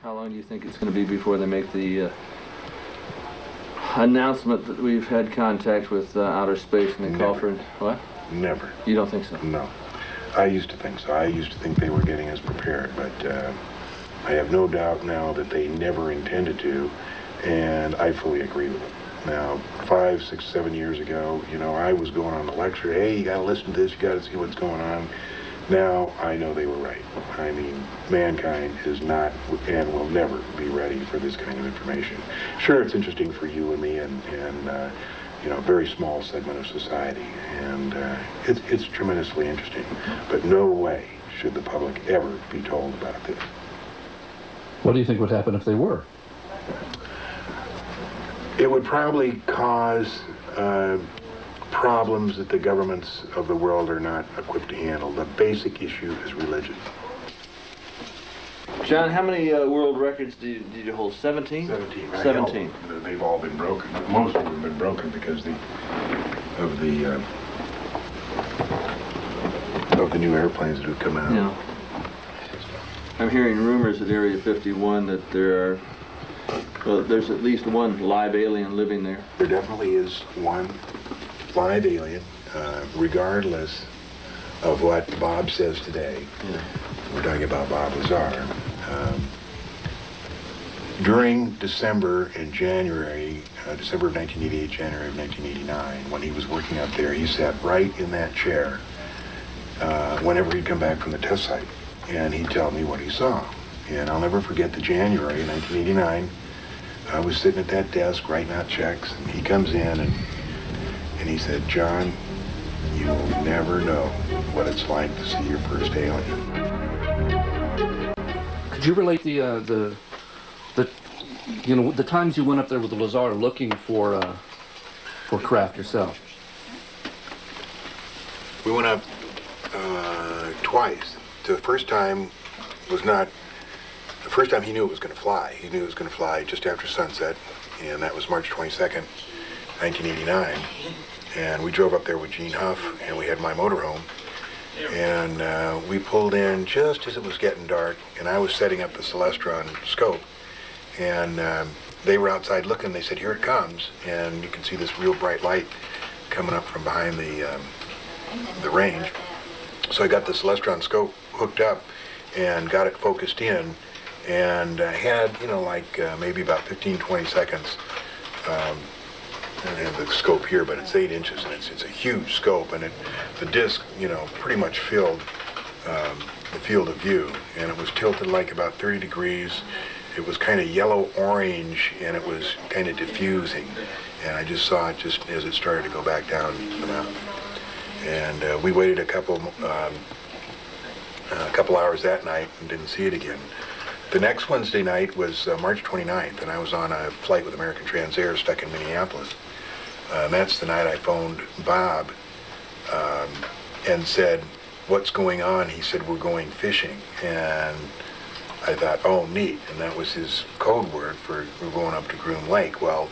How long do you think it's going to be before they make the announcement that we've had contact with outer space and they call for what? Never. You don't think so? No. I used to think so. I used to think they were getting us prepared, but I have no doubt now that they never intended to, and I fully agree with them. Now, 5, 6, 7 years ago, you know, I was going on the lecture, hey, you got to listen to this, you got to see what's going on. Now, I know they were right. I mean, mankind is not and will never be ready for this kind of information. Sure, it's interesting for you and me and you know, a very small segment of society, and it's tremendously interesting. But no way should the public ever be told about this. What do you think would happen if they were? It would probably cause problems that the governments of the world are not equipped to handle. The basic issue is religion. John, how many world records did you hold? 17? 17. 17. They've all been broken. Most of them have been broken because of the new airplanes that have come out. Yeah. I'm hearing rumors at Area 51 that there are, well, there's at least one live alien living there. There definitely is one live alien, regardless of what Bob says today. Yeah. We're talking about Bob Lazar. During December and January, December of 1988, January of 1989, when he was working up there, he sat right in that chair whenever he'd come back from the test site, and he'd tell me what he saw. And I'll never forget the January of 1989. I was sitting at that desk writing out checks, and he comes in and he said, "John, you will never know what it's like to see your first alien." Could you relate the you know, the times you went up there with the Lazar looking for craft yourself? We went up twice. The first time was not. The first time he knew it was going to fly. He knew it was going to fly just after sunset, and that was March 22nd, 1989. And we drove up there with Gene Huff, and we had my motorhome. And we pulled in just as it was getting dark, and I was setting up the Celestron scope. And they were outside looking. They said, "Here it comes." And you can see this real bright light coming up from behind the range. So I got the Celestron scope hooked up and got it focused in, and had, you know, like maybe about 15, 20 seconds. I don't have the scope here, but it's 8 inches, and it's a huge scope, and the disc, you know, pretty much filled the field of view, and it was tilted like about 30 degrees. It was kind of yellow-orange, and it was kind of diffusing, and I just saw it just as it started to go back down the mountain. And we waited a couple hours that night and didn't see it again. The next Wednesday night was March 29th, and I was on a flight with American Transair stuck in Minneapolis. And that's the night I phoned Bob and said, "What's going on?" He said, "We're going fishing." And I thought, oh, neat. And that was his code word for we're going up to Groom Lake. Well,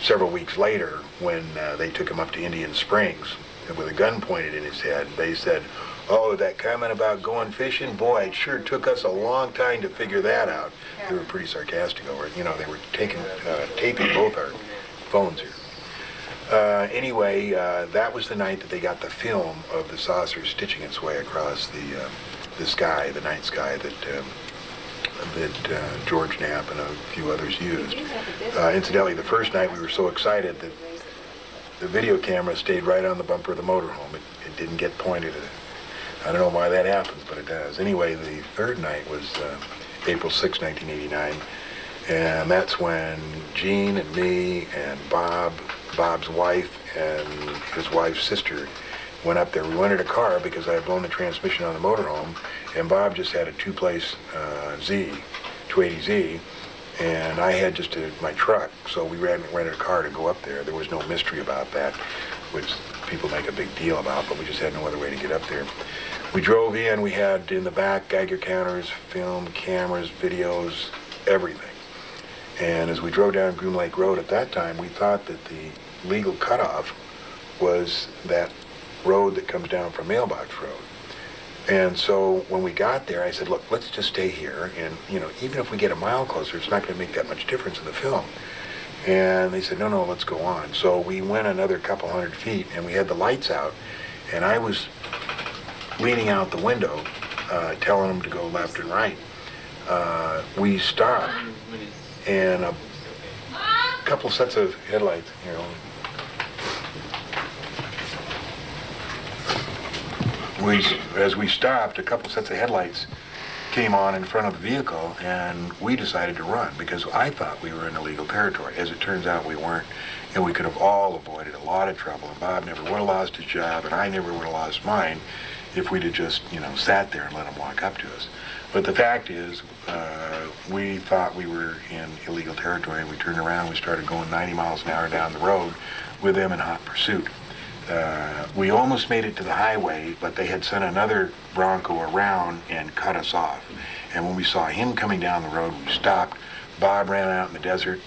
several weeks later, when they took him up to Indian Springs with a gun pointed in his head, they said, "Oh, that comment about going fishing, boy, it sure took us a long time to figure that out." They were pretty sarcastic over it. You know, they were taping both our phones here. Anyway, that was the night that they got the film of the saucer stitching its way across the sky, the night sky that George Knapp and a few others used. Incidentally, the first night we were so excited that the video camera stayed right on the bumper of the motorhome. It didn't get pointed at it. I don't know why that happens, but it does. Anyway, the third night was April 6, 1989, and that's when Gene and me and Bob's wife, and his wife's sister went up there. We rented a car because I had blown the transmission on the motorhome, and Bob just had a two-place 280Z, and I had just my truck, so we rented a car to go up there. There was no mystery about that, which people make a big deal about, but we just had no other way to get up there. We drove in, we had in the back Geiger counters, film, cameras, videos, everything. And as we drove down Groom Lake Road at that time, we thought that the legal cutoff was that road that comes down from Mailbox Road. And so when we got there, I said, look, let's just stay here. And, even if we get a mile closer, it's not going to make that much difference in the film. And they said, no, let's go on. So we went another couple 100 feet, and we had the lights out. And I was leaning out the window, telling them to go left and right. We stopped, and a couple sets of headlights, as we stopped, a couple sets of headlights came on in front of the vehicle, and we decided to run because I thought we were in illegal territory. As it turns out, we weren't, and we could have all avoided a lot of trouble. And Bob never would have lost his job, and I never would have lost mine if we'd have just, sat there and let him walk up to us. But the fact is, we thought we were in illegal territory, and we turned around and we started going 90 miles an hour down the road with them in hot pursuit. We almost made it to the highway, but they had sent another Bronco around and cut us off. And when we saw him coming down the road, we stopped. Bob ran out in the desert.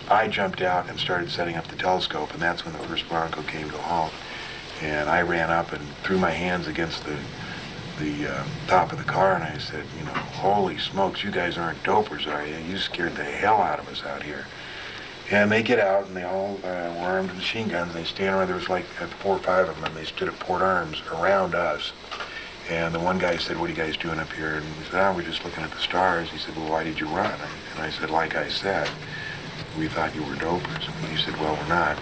I jumped out and started setting up the telescope, and that's when the first Bronco came to a halt. And I ran up and threw my hands against the top of the car, and I said, holy smokes, you guys aren't dopers, are you? You scared the hell out of us out here. And they get out, and they all were armed with machine guns. They stand around. There was like 4 or 5 of them, and they stood at port arms around us. And the one guy said, what are you guys doing up here? And we said, we're just looking at the stars. He said, well, why did you run? And I said, like I said, we thought you were dopers. And he said, well, we're not.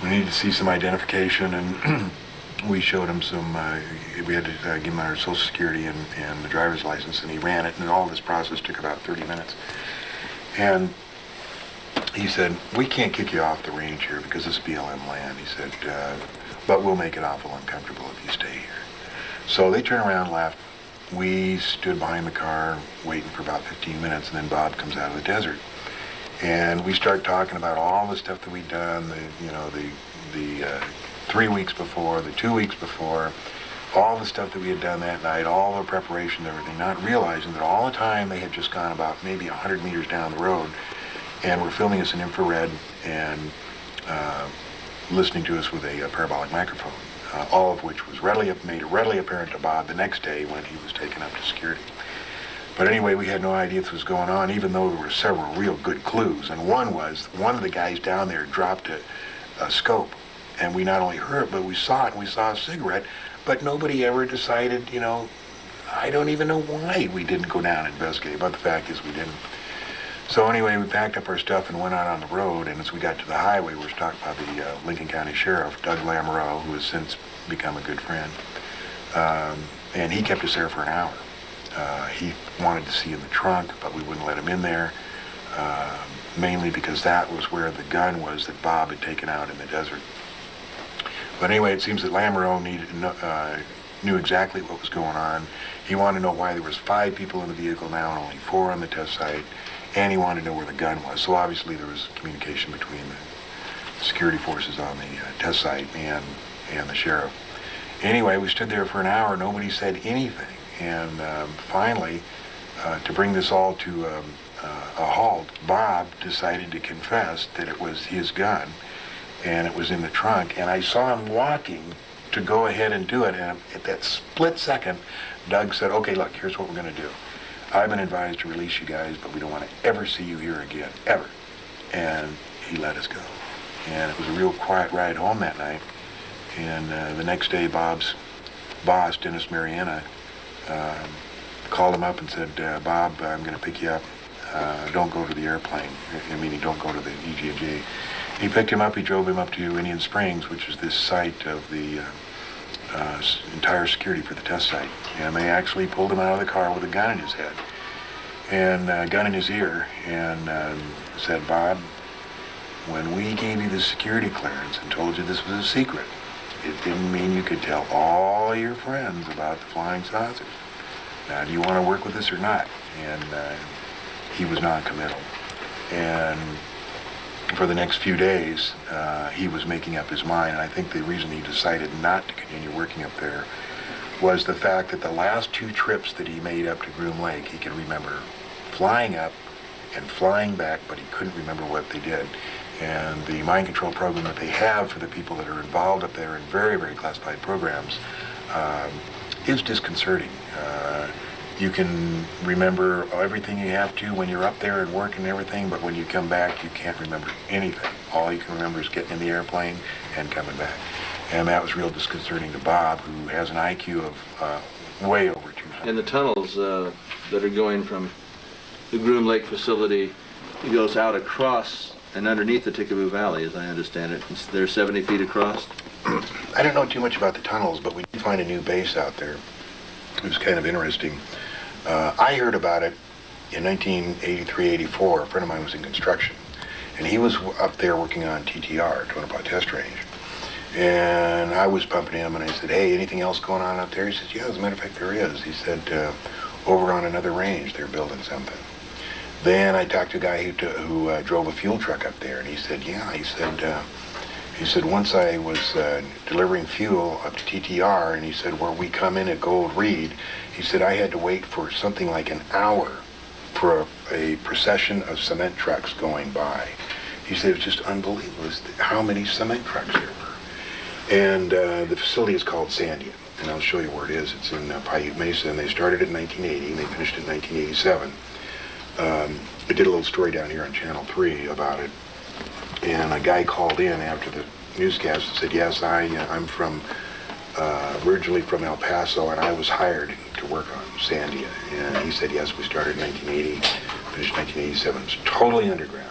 We need to see some identification, and we showed him some, we had to give him our social security and the driver's license, and he ran it, and all this process took about 30 minutes. And he said, we can't kick you off the range here because it's BLM land. He said, but we'll make it awful uncomfortable if you stay here. So they turned around and left. We stood behind the car waiting for about 15 minutes, and then Bob comes out of the desert. And we start talking about all the stuff that we'd done, the 3 weeks before, the 2 weeks before, all the stuff that we had done that night, all the preparation and everything, not realizing that all the time they had just gone about maybe 100 meters down the road and were filming us in infrared and listening to us with a parabolic microphone, all of which was made readily apparent to Bob the next day when he was taken up to security. But anyway, we had no idea this was going on, even though there were several real good clues. And one was, one of the guys down there dropped a scope. And we not only heard it, but we saw it, and we saw a cigarette. But nobody ever decided, I don't even know why we didn't go down and investigate. But the fact is we didn't. So anyway, we packed up our stuff and went out on the road. And as we got to the highway, we were stopped by the Lincoln County Sheriff, Doug Lamoureux, who has since become a good friend. And he kept us there for an hour. He wanted to see in the trunk, but we wouldn't let him in there, mainly because that was where the gun was that Bob had taken out in the desert. But anyway, it seems that Lamoureux knew exactly what was going on. He wanted to know why there was 5 people in the vehicle now and only 4 on the test site, and he wanted to know where the gun was. So obviously there was communication between the security forces on the test site and the sheriff. Anyway, we stood there for an hour. Nobody said anything. And finally, to bring this all to a halt, Bob decided to confess that it was his gun, and it was in the trunk. And I saw him walking to go ahead and do it. And at that split second, Doug said, okay, look, here's what we're going to do. I've been advised to release you guys, but we don't want to ever see you here again, ever. And he let us go. And it was a real quiet ride home that night. And the next day, Bob's boss, Dennis Mariana, called him up and said, Bob, I'm going to pick you up. Don't go to the airplane. Don't go to the EG&G. He picked him up. He drove him up to Indian Springs, which is this site of the entire security for the test site. And they actually pulled him out of the car with a gun in his head and a gun in his ear and said, Bob, when we gave you the security clearance and told you this was a secret, it didn't mean you could tell all your friends about the flying saucers. Now, do you want to work with us or not? And he was non-committal. And for the next few days, he was making up his mind. And I think the reason he decided not to continue working up there was the fact that the last 2 trips that he made up to Groom Lake, he could remember flying up and flying back, but he couldn't remember what they did. And the mind control program that they have for the people that are involved up there in very, very classified programs is disconcerting. You can remember everything you have to when you're up there and working and everything, but when you come back, you can't remember anything. All you can remember is getting in the airplane and coming back. And that was real disconcerting to Bob, who has an IQ of way over 200. And the tunnels that are going from the Groom Lake facility, it goes out across and underneath the Tickaboo Valley, as I understand it. They're 70 feet across. I don't know too much about the tunnels, but we did find a new base out there. It was kind of interesting. I heard about it in 1983-84. A friend of mine was in construction, and he was up there working on TTR, Tonopah Test Range. And I was pumping him, and I said, "Hey, anything else going on up there?" He says, "Yeah, as a matter of fact, there is." He said, "Over on another range, they're building something." Then I talked to a guy who drove a fuel truck up there, and he said, "Yeah," he said, "Once I was delivering fuel up to TTR, and he said, where we come in at Gold Reed, he said, I had to wait for something like an hour for a procession of cement trucks going by." He said, "It was just unbelievable how many cement trucks there were." And the facility is called Sandia, and I'll show you where it is. It's in Paiute Mesa, and they started in 1980, and they finished in 1987. I did a little story down here on Channel 3 about it. And a guy called in after the newscast and said, "Yes, I'm from originally from El Paso, and I was hired to work on Sandia." And he said, "Yes, we started in 1980, finished 1987. It's totally underground.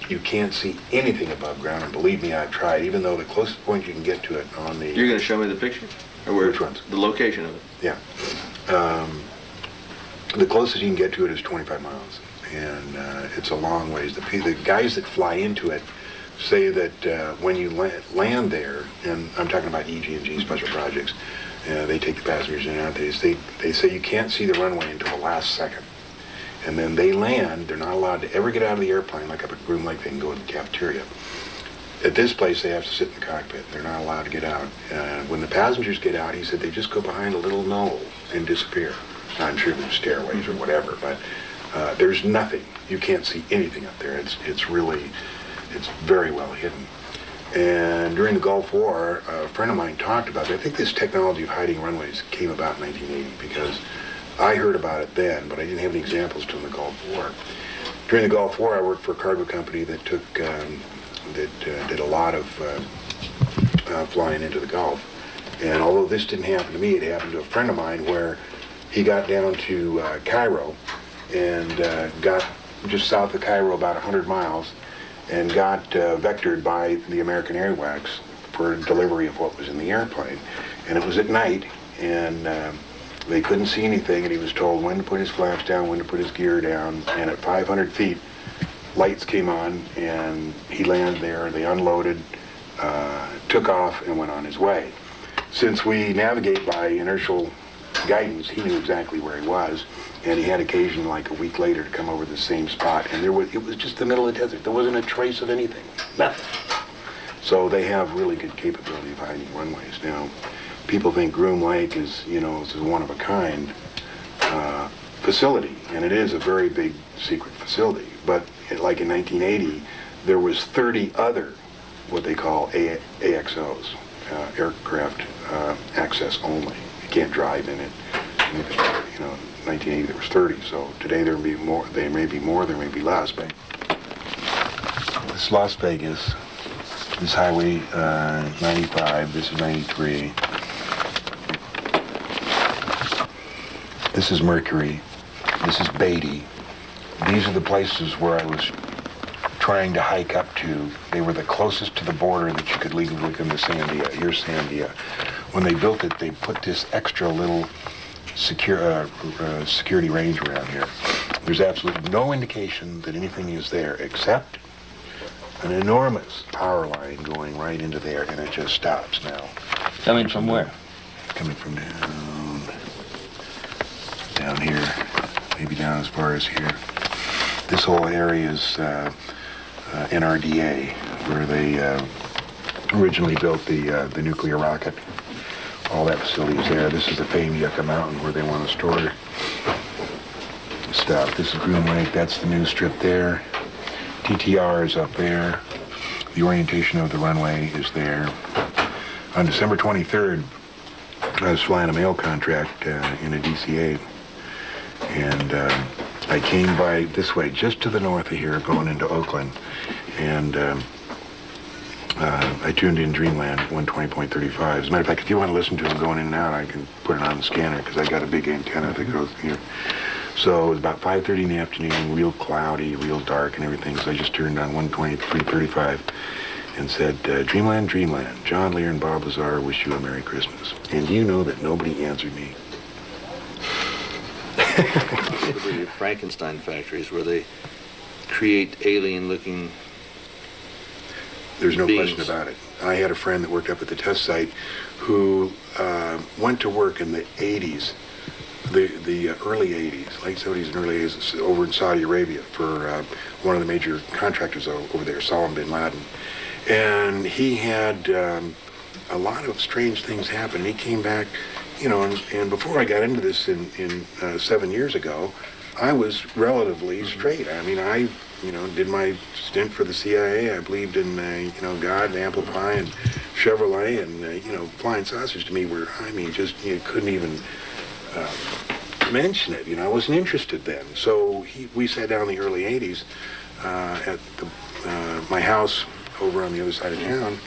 You can't see anything above ground, and believe me, I've tried. Even though the closest point you can get to it on the You're going to show me the picture? Or which ones? The location of it. Yeah. The closest you can get to it is 25 miles. And it's a long ways. The guys that fly into it say that when you land there, and I'm talking about EG&G Special Projects, they take the passengers in and out. They say you can't see the runway until the last second. And then they land. They're not allowed to ever get out of the airplane, like up at Groom Lake, they can go to the cafeteria. At this place, they have to sit in the cockpit. They're not allowed to get out. When the passengers get out, he said they just go behind a little knoll and disappear. I'm sure there's stairways or whatever, but there's nothing. You can't see anything up there. It's very well hidden. And during the Gulf War, a friend of mine talked about it. I think this technology of hiding runways came about in 1980 because I heard about it then, but I didn't have any examples during the Gulf War. During the Gulf War, I worked for a cargo company that did a lot of flying into the Gulf. And although this didn't happen to me, it happened to a friend of mine where he got down to Cairo and got just south of Cairo about 100 miles and got vectored by the American Airwax for delivery of what was in the airplane. And it was at night, and they couldn't see anything, and he was told when to put his flaps down, when to put his gear down, and at 500 feet, lights came on, and he landed there. They unloaded, took off, and went on his way. Since we navigate by inertial guidance, he knew exactly where he was, and he had occasion like a week later to come over the same spot, and it was just the middle of the desert. There wasn't a trace of anything, nothing. So they have really good capability of hiding runways. Now, people think Groom Lake is a one-of-a-kind facility, and it is a very big secret facility. But like in 1980, there was 30 other what they call AXOs, aircraft access only. You can't drive in it. In 1980 there was 30. So today there may be more. There may be more. There may be less. But this is Las Vegas. This is Highway 95. This is 93. This is Mercury. This is Beatty. These are the places where I was trying to hike up to. They were the closest to the border that you could legally look into Sandia. Here's Sandia. When they built it, they put this extra little security range around here. There's absolutely no indication that anything is there except an enormous power line going right into there, and it just stops now. Coming from where? Coming from down here, maybe down as far as here. This whole area is NRDA, where they originally built the nuclear rocket. All that facility is there. This is the famed Yucca Mountain where they want to store stuff. This is Groom Lake. That's the news strip there. TTR is up there. The orientation of the runway is there. On December 23rd, I was flying a mail contract in a DC-8, and I came by this way, just to the north of here, going into Oakland, and I tuned in Dreamland 120.35. As a matter of fact, if you want to listen to it going in and out, I can put it on the scanner, because I got a big antenna that goes here. So it was about 5:30 in the afternoon, real cloudy, real dark and everything, so I just turned on 123.35 and said, Dreamland, Dreamland, John Lear and Bob Lazar wish you a Merry Christmas. And you know that nobody answered me. The Frankenstein factories where they create alien-looking There's no beings. question about it. I had a friend that worked up at the test site who went to work in the 80s, the early 80s, late 70s and early 80s, over in Saudi Arabia for one of the major contractors over there, Salam bin Laden. And he had a lot of strange things happen. He came back, you know, and before I got into this in 7 years ago, I was relatively straight. I mean, I, you know, did my stint for the CIA. I believed in, you know, God and apple pie and Chevrolet, and, you know, flying sausage to me were, I mean, just, you couldn't even mention it. You know, I wasn't interested then. So we sat down in the early 80s at my house over on the other side of town,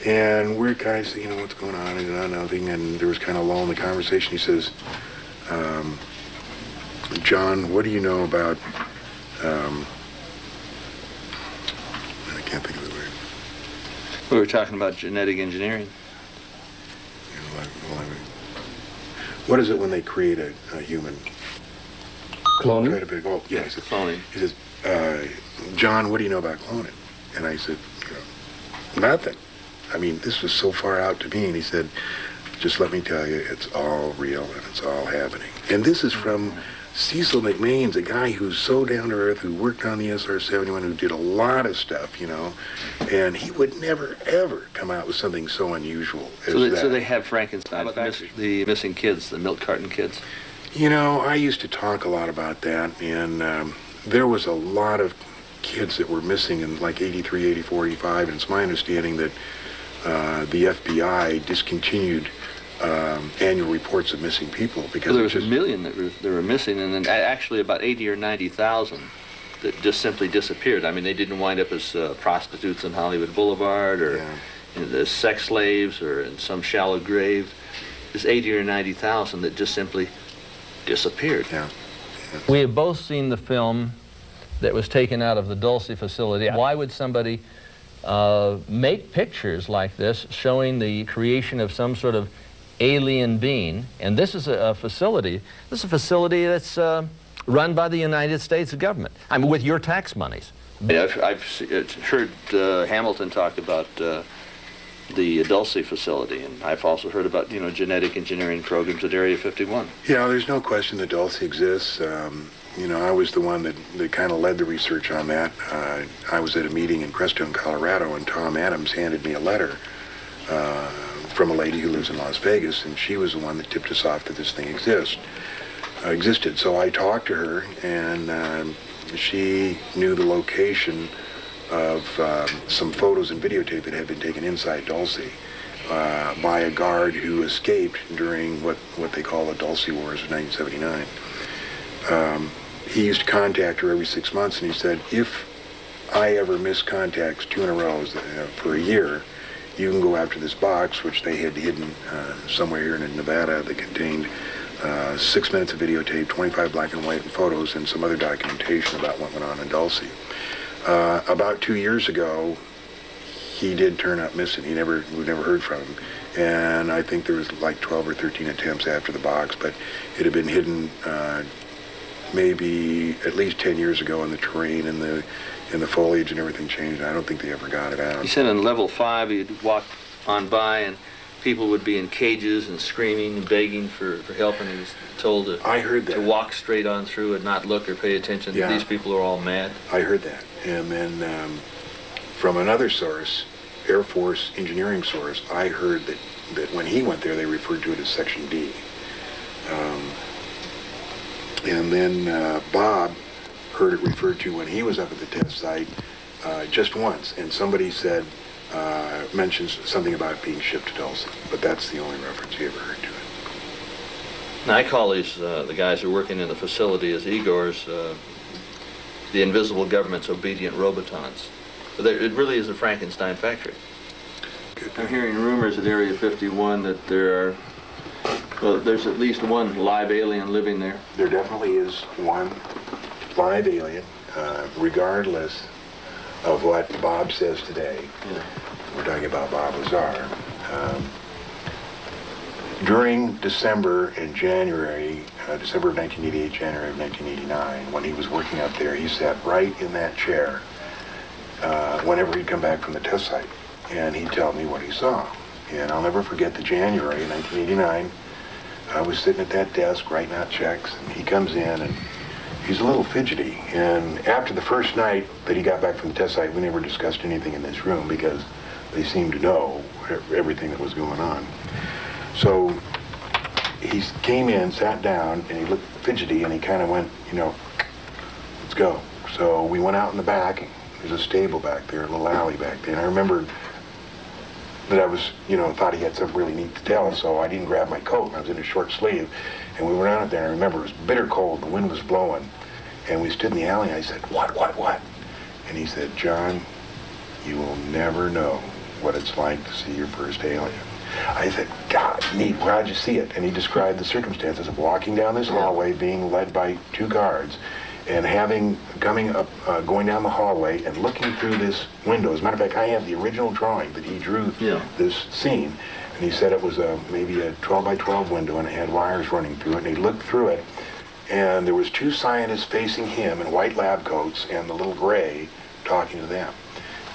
and we're kind of saying, you know, what's going on, and nothing, and there was kind of a lull in the conversation. He says, John, what do you know about, I can't think of the word. We were talking about genetic engineering. You know, what is it when they create a human? Cloning? Try to pick, oh, yeah, he says, Cloning. He says, John, what do you know about cloning? And I said, you know, nothing. I mean, this was so far out to me. And he said, just let me tell you, it's all real and it's all happening. And this is from Cecil McMains, a guy who's so down to earth, who worked on the SR-71, who did a lot of stuff, you know, and he would never, ever come out with something so unusual as that. So they have Frankenstein, the missing kids, the milk carton kids. You know, I used to talk a lot about that, and there was a lot of kids that were missing in like 83, 84, 85, and it's my understanding that the FBI discontinued annual reports of missing people because Well, there was a million that were missing, and then actually about 80 or 90,000 that just simply disappeared. I mean, they didn't wind up as prostitutes on Hollywood Boulevard or as sex slaves or in some shallow grave. There's 80 or 90,000 that just simply disappeared. Yeah. We have both seen the film that was taken out of the Dulce facility. Why would somebody make pictures like this showing the creation of some sort of alien being? And this is a facility. This is a facility that's run by the United States government. I mean, with your tax monies. Yeah, I've heard Hamilton talk about the Dulce facility, and I've also heard about, you know, genetic engineering programs at Area 51. Yeah, there's no question that Dulce exists. You know, I was the one that kind of led the research on that. I was at a meeting in Crestone, Colorado, and Tom Adams handed me a letter from a lady who lives in Las Vegas, and she was the one that tipped us off that this thing existed. So I talked to her, and she knew the location of some photos and videotape that had been taken inside Dulce by a guard who escaped during what they call the Dulce Wars of 1979. He used to contact her every 6 months, and he said, if I ever miss contacts 2 in a row for a year, you can go after this box, which they had hidden somewhere here in Nevada, that contained 6 minutes of videotape, 25 black and white photos, and some other documentation about what went on in Dulce. About 2 years ago, he did turn up missing. We never heard from him. And I think there was like 12 or 13 attempts after the box, but it had been hidden maybe at least 10 years ago in the terrain and the foliage, and everything changed. I don't think they ever got it out. He said on level 5 you'd walk on by and people would be in cages and screaming and begging for help, and he was told I heard that. to walk straight on through and not look or pay attention. Yeah. These people are all mad. I heard that. And then from another source, Air Force engineering source, I heard that when he went there, they referred to it as Section D. And then Bob heard it referred to when he was up at the test site just once, and somebody said, mentions something about it being shipped to Dulce, but that's the only reference he ever heard to it. Now, I call these, the guys who are working in the facility as Igors, the invisible government's obedient robotons. But it really is a Frankenstein factory. I'm hearing rumors at Area 51 that there's at least one live alien living there. There definitely is one live alien, regardless of what Bob says today. Yeah. We're talking about Bob Lazar. During December and January, December of 1988, January of 1989, when he was working up there, he sat right in that chair whenever he'd come back from the test site, and he'd tell me what he saw. And I'll never forget the January of 1989. I was sitting at that desk writing out checks, and he comes in, and he's a little fidgety. And after the first night that he got back from the test site, we never discussed anything in this room because they seemed to know everything that was going on. So he came in, sat down, and he looked fidgety, and he kind of went, you know, let's go. So we went out in the back. There's a stable back there, a little alley back there. And I remember that I was, you know, thought he had something really neat to tell, so I didn't grab my coat. I was in a short sleeve, and we went out there. And I remember it was bitter cold. The wind was blowing, and we stood in the alley. And I said, what? And he said, John, you will never know what it's like to see your first alien. I said, God, neat, how'd you see it? And he described the circumstances of walking down this hallway, being led by two guards, and going down the hallway and looking through this window. As a matter of fact, I have the original drawing that he drew this scene. And he said it was maybe a 12 by 12 window, and it had wires running through it. And he looked through it, and there was two scientists facing him in white lab coats, and the little gray talking to them.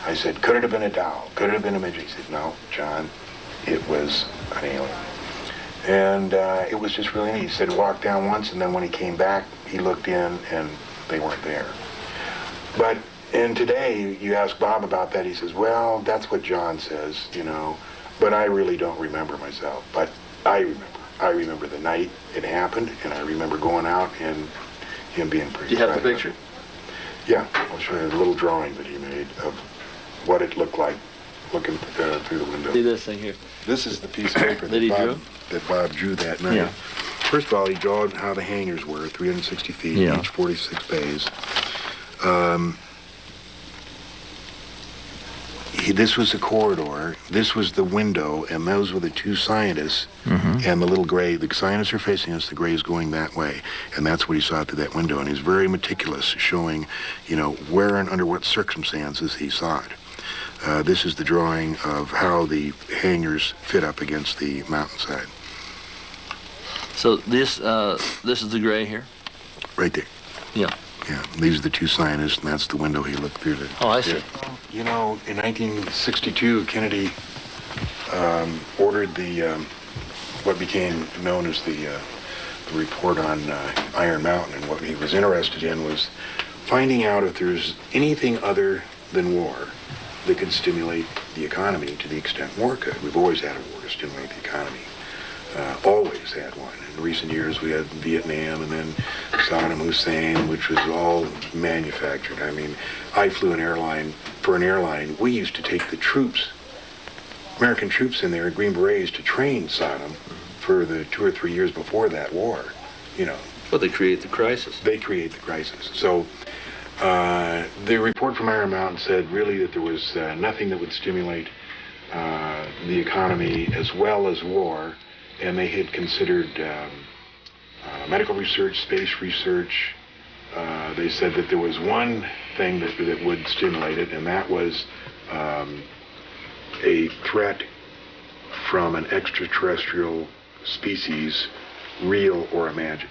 I said, could it have been a doll? Could it have been a midget? He said, no, John, it was an alien. And it was just really neat. He said, walked down once, and then when he came back, he looked in, and they weren't there. And today, you ask Bob about that, he says, well, that's what John says, you know, but I really don't remember myself. But I remember. I remember the night it happened, and I remember going out and him being pretty Do you have the excited. picture? Yeah, I'll show you a little drawing that he made of what it looked like looking through the window. See this thing here? This is the piece of paper That he drew? that Bob drew that night. Yeah. First of all, he drew how the hangars were, 360 feet, Yeah. each 46 bays. This was the corridor, this was the window, and those were the two scientists, and the little gray. The scientists are facing us, the gray is going that way, and that's what he saw through that window. And he's very meticulous, showing, you know, where and under what circumstances he saw it. This is the drawing of how the hangars fit up against the mountainside. So this is the gray here? Right there. Yeah. Yeah, these are the two scientists, and that's the window he looked through. Oh, I see. You know, in 1962, Kennedy ordered the what became known as the report on Iron Mountain, and what he was interested in was finding out if there's anything other than war that could stimulate the economy to the extent war could. We've always had a war to stimulate the economy. Always had one. In recent years, we had Vietnam and then Saddam Hussein, which was all manufactured. I mean, I flew an airline. For an airline, we used to take the troops, American troops in there, Green Berets, to train Saddam for the 2 or 3 years before that war, you know. Well, they create the crisis. They create the crisis. So the report from Iron Mountain said really that there was nothing that would stimulate the economy as well as war. And they had considered medical research, space research. They said that there was one thing that would stimulate it, and that was a threat from an extraterrestrial species, real or imagined.